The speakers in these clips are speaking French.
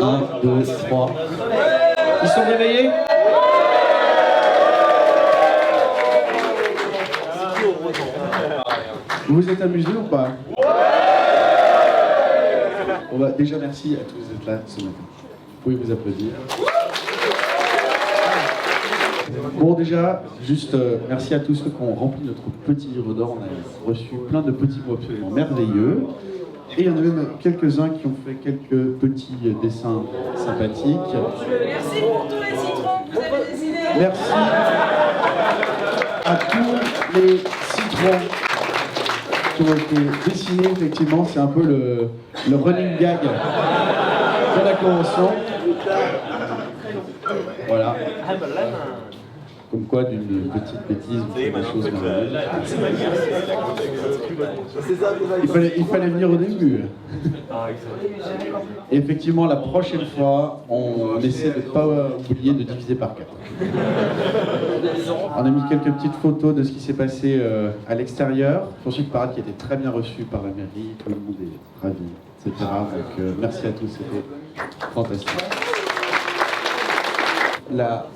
1, 2, 3. Ils sont réveillés? Vous vous êtes amusés ou pas? On va déjà merci à tous d'être là ce matin. Vous pouvez vous applaudir. Bon déjà, juste merci à tous ceux qui ont rempli notre petit livre d'or. On a reçu plein de petits mots absolument merveilleux. Et il y en a même quelques-uns qui ont fait quelques petits dessins sympathiques. Merci pour tous les citrons que vous avez dessinés. Merci à tous les citrons qui ont été dessinés. Effectivement, c'est un peu le running gag de la convention. Voilà. Comme quoi, d'une petite bêtise, on fait des choses merveilleuses. Il fallait venir au début. Et effectivement, la prochaine fois, on essaie de ne pas oublier de diviser par 4. On a mis quelques petites photos de ce qui s'est passé à l'extérieur. Ensuite, parade qui a été très bien reçue par la mairie. Tout le monde est ravi, etc. Donc, merci à tous, c'était fantastique. La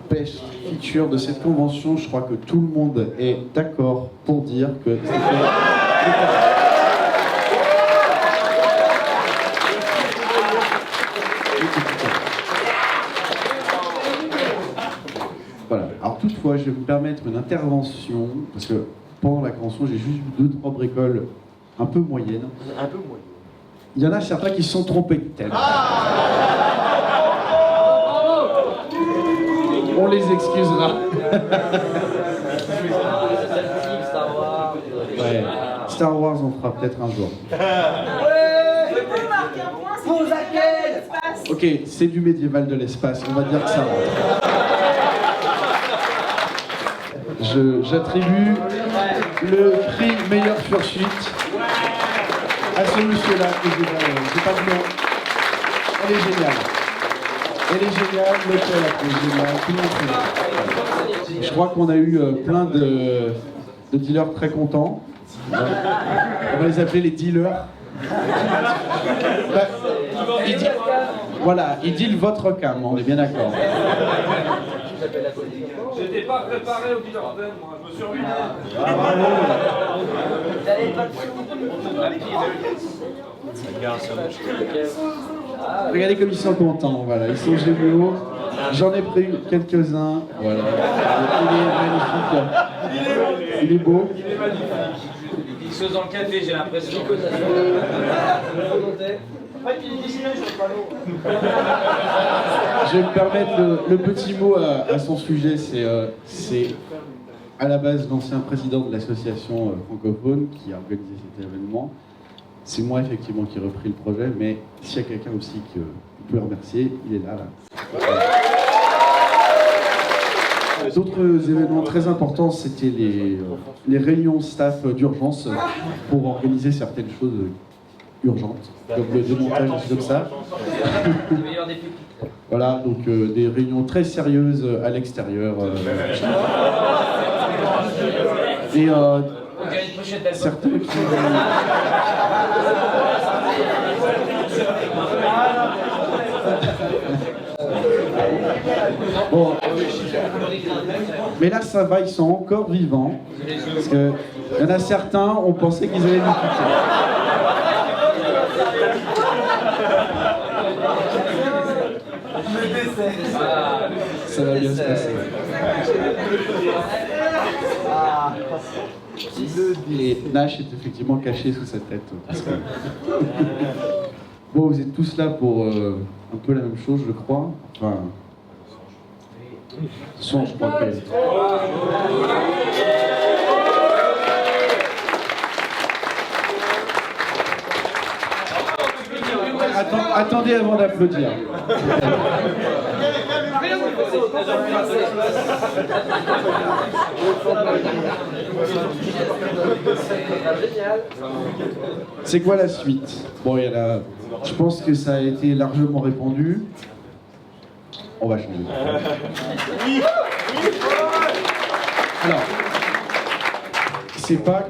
pêche feature de cette convention, je crois que tout le monde est d'accord pour dire que c'était... Voilà. Alors toutefois, je vais me permettre une intervention, parce que pendant la convention, j'ai juste vu 2-3 bricoles un peu moyennes. Un peu moins. Il y en a certains qui se sont trompés de thème. On les excusera. Ouais. Star Wars, on fera peut-être un jour. Ok, c'est du médiéval de l'espace, on va dire que ça rentre. J'attribue le prix meilleure fursuite à ce monsieur-là que j'ai pas de nom. Elle est géniale. Elle est géniale, l'hôtel est génial, tout le monde fait. Je crois qu'on a eu plein de dealers très contents. On va les appeler les dealers. Bah, voilà, ils dealent votre cam, on est bien d'accord. J'étais pas préparé au dealer moi, je me suis ruiné. Regardez comme ils sont contents, voilà, ils sont gémeaux. J'en ai pris quelques-uns, voilà. Il est magnifique. Il est beau. Il se dans le café, j'ai l'impression. Je vais me permettre le petit mot à son sujet, c'est à la base l'ancien président de l'association francophone qui a organisé cet événement. C'est moi effectivement qui ai repris le projet, mais s'il y a quelqu'un aussi que vous pouvez remercier, il est là. D'autres événements très importants, c'était les réunions staff d'urgence pour organiser certaines choses urgentes, comme le démontage, comme ça. Voilà, donc des réunions très sérieuses à l'extérieur. Et certains qui... Bon. Mais là ça va, ils sont encore vivants. Parce que il y en a certains, on pensait qu'ils allaient nous quitter. Ça va bien se passer. Et Nash est effectivement caché sous sa tête. Bon, vous êtes tous là pour un peu la même chose, je crois. Enfin, son, je crois que... Attendez avant d'applaudir. C'est quoi la suite? Bon, il y en a... Je pense que ça a été largement répandu. On va changer. Alors, c'est pas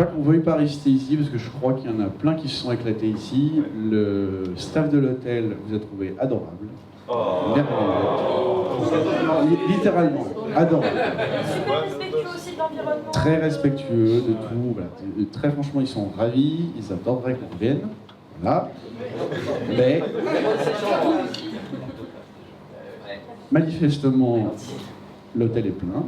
qu'on veuille pas rester ici, parce que je crois qu'il y en a plein qui se sont éclatés ici. Le staff de l'hôtel vous a trouvé adorable. Merveilleux. Littéralement, adorable. Super respectueux aussi de l'environnement. Très respectueux de tout. Voilà. Très franchement, ils sont ravis. Ils adoreraient qu'on revienne. Voilà. Mais manifestement, l'hôtel est plein.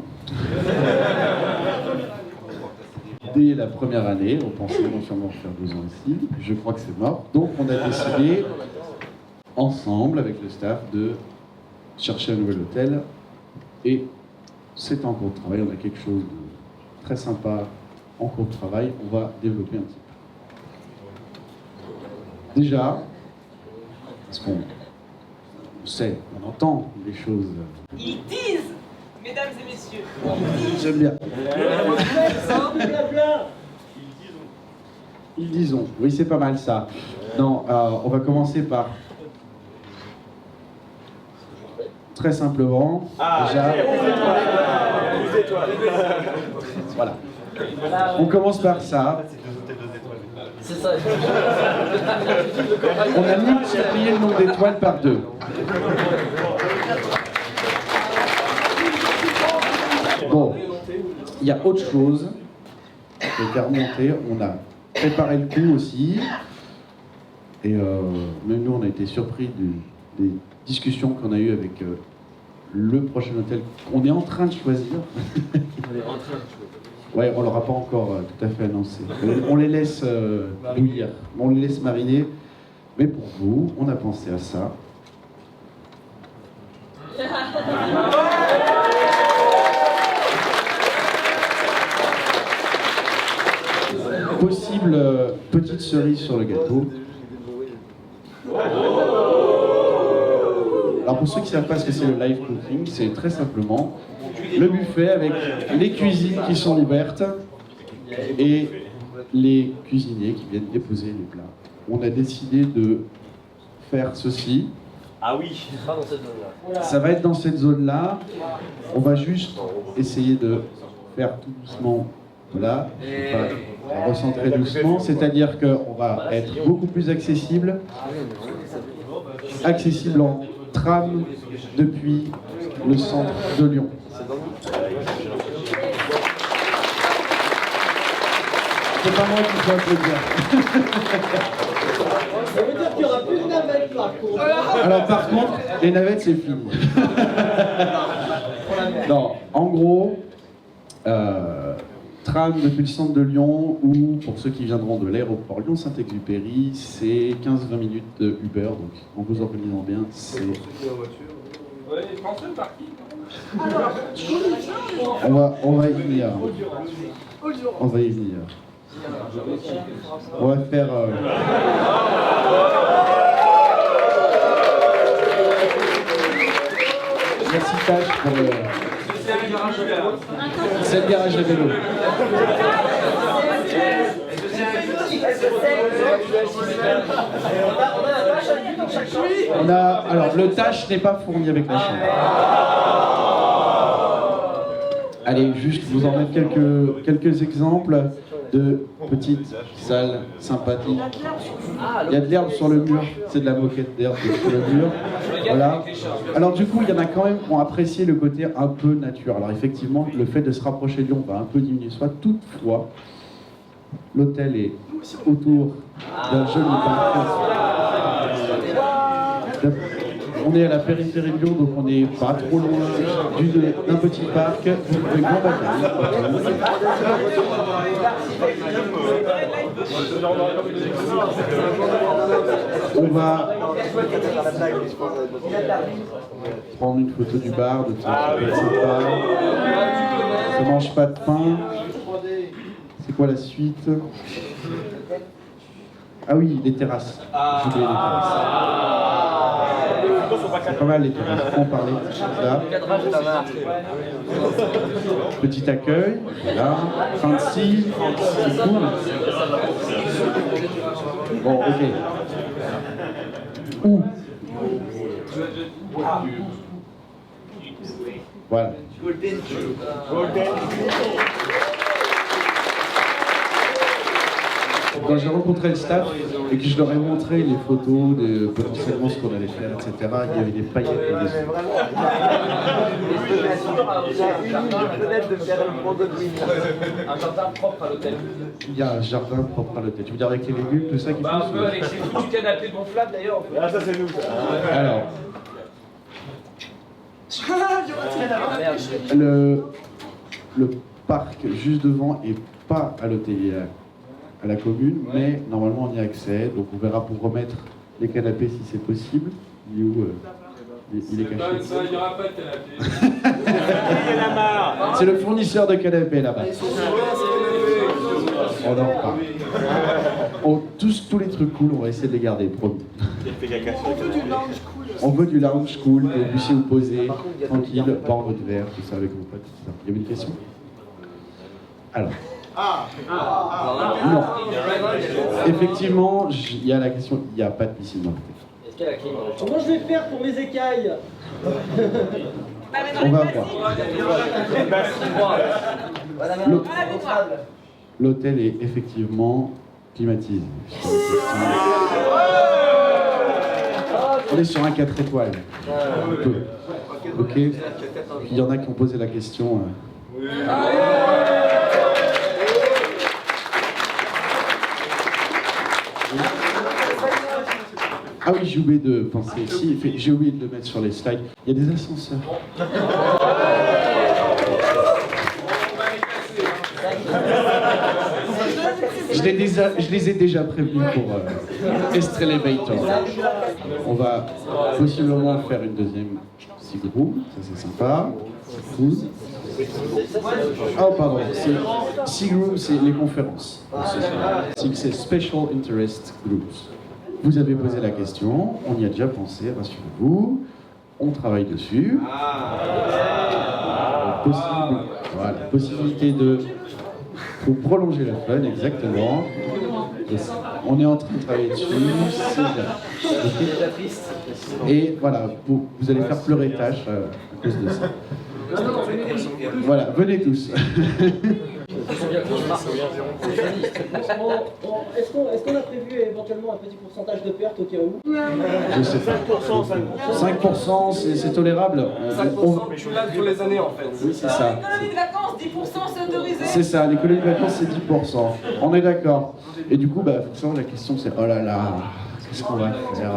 Dès la première année, on pensait non sûrement faire 2 ans ici. Je crois que c'est mort. Donc on a décidé, ensemble, avec le staff, de chercher un nouvel hôtel. Et c'est en cours de travail. On a quelque chose de très sympa en cours de travail. On va développer un petit peu. Déjà, parce qu'on sait, on entend des choses. Ils disent, mesdames et messieurs. J'aime bien. Ils disons. Oui, c'est pas mal ça. Non, on va commencer par très simplement. Déjà. Voilà. On commence par ça. C'est ça. On a multiplié le nombre d'étoiles par 2. Bon, il y a autre chose qui a été remontée. On a préparé le coup aussi. Et même nous, on a été surpris des discussions qu'on a eues avec le prochain hôtel qu'on est en train de choisir. Ouais, on ne l'aura pas encore tout à fait annoncé. On les laisse bouillir, on les laisse mariner. Mais pour vous, on a pensé à ça. Possible petite cerise sur le gâteau. Alors pour ceux qui ne savent pas ce que c'est le live cooking, c'est très simplement le buffet avec les cuisines qui sont ouvertes et les cuisiniers qui viennent déposer les plats. On a décidé de faire ceci. Ah oui, pas dans cette zone-là. Ça va être dans cette zone-là. On va juste essayer de faire tout doucement. Voilà, on va recentrer doucement, c'est-à-dire qu'on va être beaucoup plus accessible en tram depuis le centre de Lyon. C'est pas moi qui fais applaudir. Ça veut dire qu'il n'y aura plus de navettes par contre. Alors par contre, les navettes c'est fini. Non, en gros, tram depuis le centre de Lyon ou pour ceux qui viendront de l'aéroport Lyon-Saint-Exupéry, c'est 15-20 minutes de Uber, donc en vous organisant bien, c'est... On va y venir. On va y venir. On va faire... Merci Tâche pour le... C'est le garage à vélo. Alors, le tâche n'est pas fourni avec la chambre. Allez, juste vous en mettre quelques exemples de petites salles sympathiques. Il y a de l'herbe sur le mur, c'est de la moquette d'herbe sur le mur. Voilà. Alors du coup, il y en a quand même qui ont apprécié le côté un peu nature. Alors effectivement, le fait de se rapprocher de Lyon va un peu diminuer soi. Toutefois, l'hôtel est autour d'un joli parc. On est à la périphérie de Lyon, donc on n'est pas trop loin d'un petit parc de Grand Bataille. On va prendre une photo du bar, de ça peut être sympa. Ça mange pas de pain. C'est quoi la suite? Ah oui, les terrasses. J'ai oublié les terrasses. C'est pas mal les terrasses. On parlait de ces choses-là. Petit accueil, voilà. Fancy, c'est cool. Bon, ok. Où? Voilà. Quand j'ai rencontré le staff et que je leur ai montré les photos de potentiellement ce qu'on allait faire, etc., il y avait des paillettes et des œufs. Un jardin propre à l'hôtel. Il y a un jardin propre à l'hôtel. Tu veux dire avec les légumes, tout ça qui Bah, un peu avec ces foutus canapés gonflables d'ailleurs. Ah, ça c'est nous. Alors, Merde. le parc juste devant est pas à l'hôtel, à la commune, mais normalement on y a accès. Donc on verra pour remettre les canapés si c'est possible. Il est où il est caché. Il n'y aura pas de canapé. C'est le fournisseur de canapés là-bas. On en reparle. Tous les trucs cool, on va essayer de les garder, promis. On veut du lounge cool, que vous puissiez vous poser tranquille, boire votre verre, tout ça avec vos potes, tout ça. Il y avait une question? Alors. Non. Effectivement, il y a la question, il n'y a pas de piscine dans le thé. Est-ce qu'il y a la clim? Comment je vais faire pour mes écailles? On va voir. L'hôtel est effectivement climatisé. On est sur un 4 étoiles. Un peu. Ok. Il y en a qui ont posé la question. Ah oui, j'ai oublié de penser ici. J'ai oublié de le mettre sur les slides. Il y a des ascenseurs. Je les ai déjà prévenus pour Estrelevator. On va possiblement faire une deuxième Sig Room, ça c'est sympa, c'est cool. Oh pardon, Sig Room c'est les conférences. C'est Special Interest Groups. Vous avez posé la question, on y a déjà pensé, rassurez-vous, on travaille dessus. Possibilité de... Pour prolonger la fun, exactement. On est en train de travailler dessus, c'est bien. Et voilà, vous allez faire pleurer Tash à cause de ça. Voilà, venez tous. Est-ce qu'on a prévu éventuellement un petit pourcentage de perte au cas où? Je sais pas. 5%, c'est tolérable. 5%, tu l'as tous les années en fait. Oui, c'est ça. L'économie de vacances, 10% c'est autorisé. C'est ça, l'économie de vacances c'est 10%. On est d'accord. Et du coup, forcément, la question c'est oh là là, qu'est-ce qu'on va faire?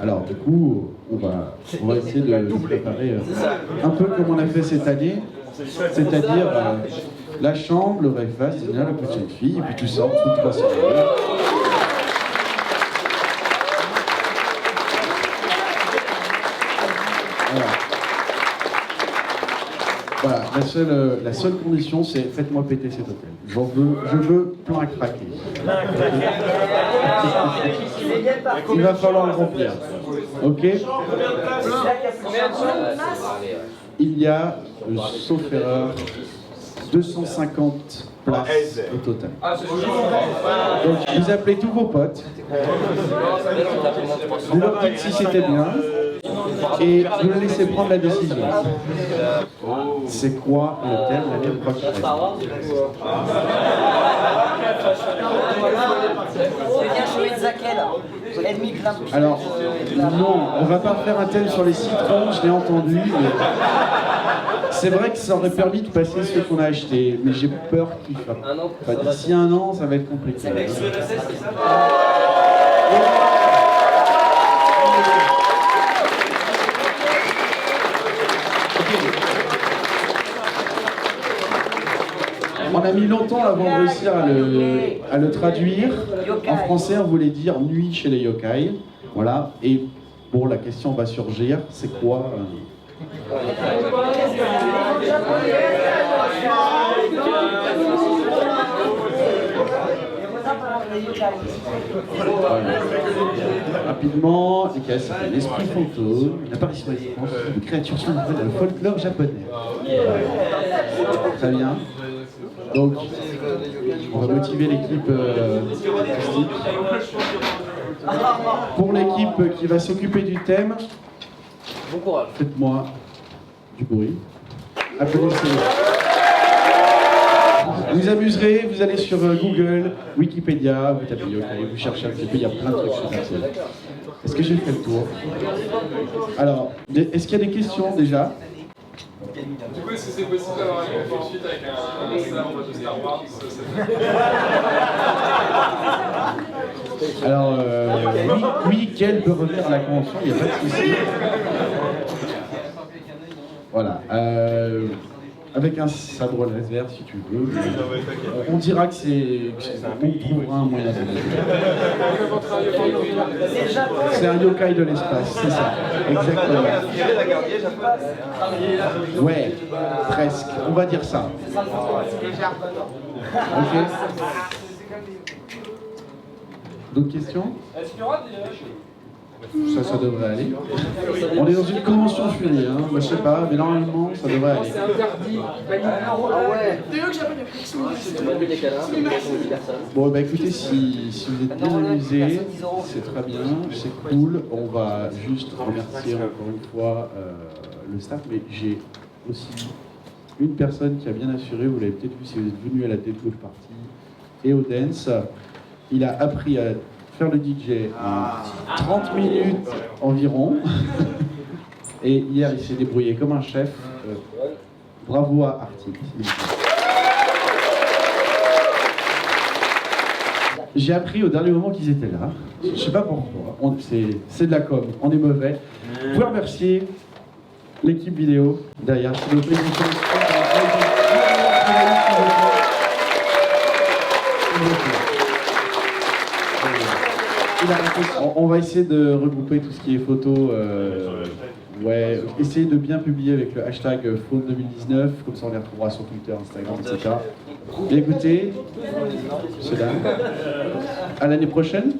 Alors, du coup, on va essayer de préparer un peu comme on a fait cette année, c'est-à-dire la chambre, le breakfast, la petite fille, et puis tout ça en dessous de 300 €. Voilà, la seule condition, c'est faites-moi péter cet hôtel. Je veux plein à craquer. Il va falloir le remplir. Ok? Il y a, sauf erreur, 250 places au total. Donc vous appelez tous vos potes, vous leur dites si c'était bien, et vous les laissez prendre la décision. C'est quoi l'hôtel l'année prochaine? Alors, non, on va pas faire un thème sur les citrons, je l'ai entendu, mais c'est vrai que ça aurait permis de passer ce qu'on a acheté, mais j'ai peur qu'il fasse. Enfin, d'ici un an, ça va être compliqué. On a mis longtemps avant de réussir à le traduire. En français, on voulait dire nuit chez les yokai. Voilà. Et bon, la question va surgir, c'est quoi Rapidement, les cas, c'est l'esprit fantôme, l'apparition étrange de créatures surnaturelles dans le folklore japonais. Très bien. Donc, on va motiver l'équipe artistique. Pour l'équipe qui va s'occuper du thème, Bon courage. faites-moi du bruit. Applaudissez. Vous amuserez, vous allez sur Google, Wikipédia, vous tapez yokai, vous cherchez un petit peu, il y a plein de trucs sur Internet. Est-ce que j'ai fait le tour? Alors, est-ce qu'il y a des questions déjà? Du coup, est-ce que c'est possible d'avoir une poursuite avec un sabre de Star Wars? Alors, oui, Kel peut revenir à la convention, il n'y a pas de souci. Voilà. Avec un sabre laser, si tu veux. On dira que c'est... On trouvera un moyen de... C'est un yokai de l'espace, c'est ça. Exactement. Ouais, presque. On va dire ça. Ok. D'autres questions? Est-ce qu'il y aura des... Ça devrait aller. On est dans une convention juillet, hein. Moi, je sais pas, mais normalement, ça devrait aller. C'est interdit. Ah ouais. C'est pas des câlins, Bon, bah écoutez, si vous êtes bien amusés, c'est très bien, c'est cool. On va juste remercier encore une fois le staff, mais j'ai aussi une personne qui a bien assuré, vous l'avez peut-être vu si vous êtes venu à la Dead Golf Party et au dance. Il a appris à faire le DJ en 30 minutes environ. Et hier, il s'est débrouillé comme un chef. Bravo à Arctic. J'ai appris au dernier moment qu'ils étaient là. Je sais pas pourquoi. C'est de la com. On est mauvais. Vous pouvez remercier l'équipe vidéo derrière. C'est notre émission. On va essayer de regrouper tout ce qui est photo. Ouais, essayez de bien publier avec le hashtag Faune 2019, comme ça on les retrouvera sur Twitter, Instagram, etc. Et écoutez, c'est là. À l'année prochaine.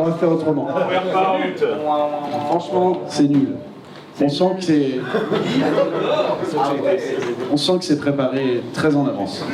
On va faire autrement. Franchement, c'est nul. On sent que c'est préparé très en avance.